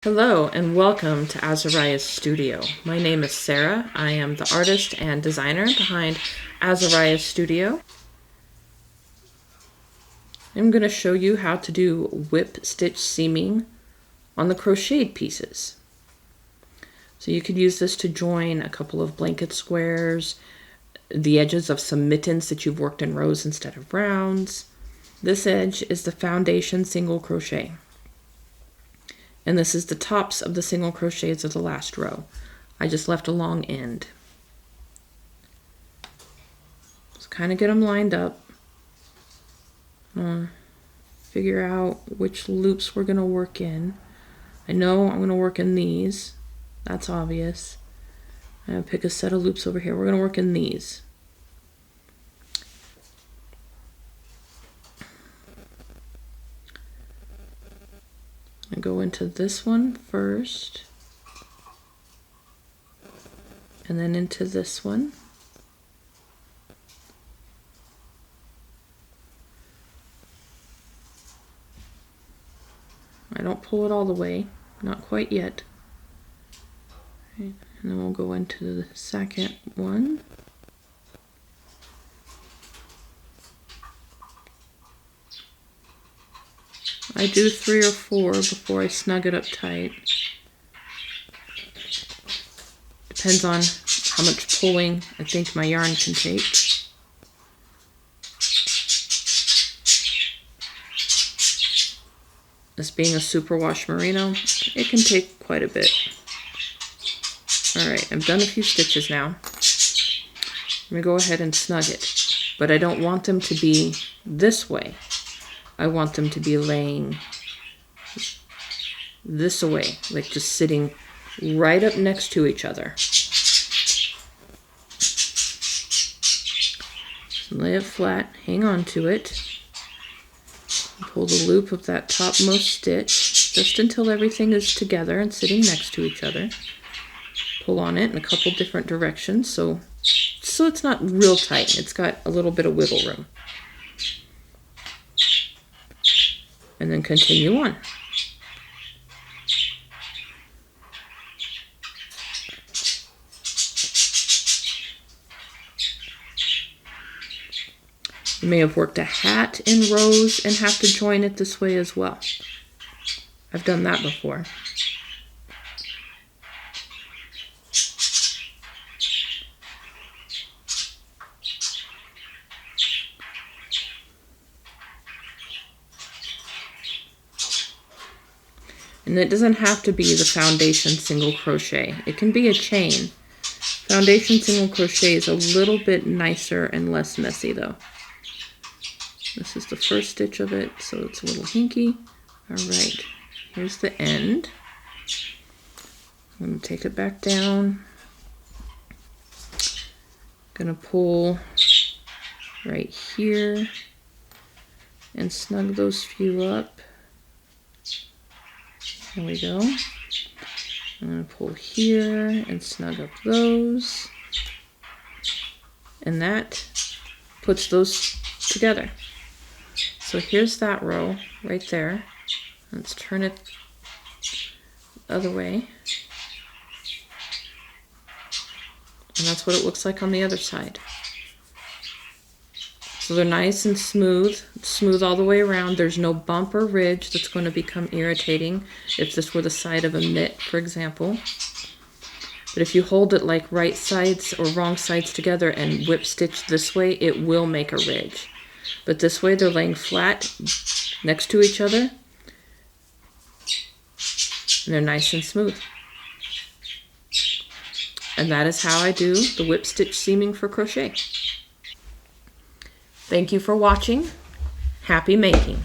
Hello and welcome to Azariah's Studio. My name is Sarah. I am the artist and designer behind Azariah's Studio. I'm going to show you how to do whip stitch seaming on the crocheted pieces. So you could use this to join a couple of blanket squares, the edges of some mittens that you've worked in rows instead of rounds. This edge is the foundation single crochet. And this is the tops of the single crochets of the last row. I just left a long end. Just kind of get them lined up. Figure out which loops we're going to work in. I know I'm going to work in these. That's obvious. I'm going to pick a set of loops over here. We're going to work in these. I go into this one first, and then into this one. I don't pull it all the way, not quite yet. Right. And then we'll go into the second one. I do 3 or 4 before I snug it up tight. Depends on how much pulling I think my yarn can take. This being a superwash merino, it can take quite a bit. Alright, I've done a few stitches now. I'm going to go ahead and snug it. But I don't want them to be this way. I want them to be laying this way, like just sitting right up next to each other. Lay it flat, hang on to it, pull the loop of that topmost stitch just until everything is together and sitting next to each other. Pull on it in a couple different directions so it's not real tight. It's got a little bit of wiggle room. And then continue on. You may have worked a hat in rows and have to join it this way as well. I've done that before. And it doesn't have to be the foundation single crochet. It can be a chain. Foundation single crochet is a little bit nicer and less messy though. This is the first stitch of it, so it's a little hinky. Alright, here's the end. I'm going to take it back down. I'm going to pull right here and snug those few up. There we go. I'm going to pull here and snug up those. And that puts those together. So here's that row right there. Let's turn it the other way. And that's what it looks like on the other side. So they're nice and smooth all the way around. There's no bump or ridge that's going to become irritating if this were the side of a mitt, for example. But if you hold it like right sides or wrong sides together and whip stitch this way, it will make a ridge. But this way they're laying flat next to each other. And they're nice and smooth. And that is how I do the whip stitch seaming for crochet. Thank you for watching. Happy making.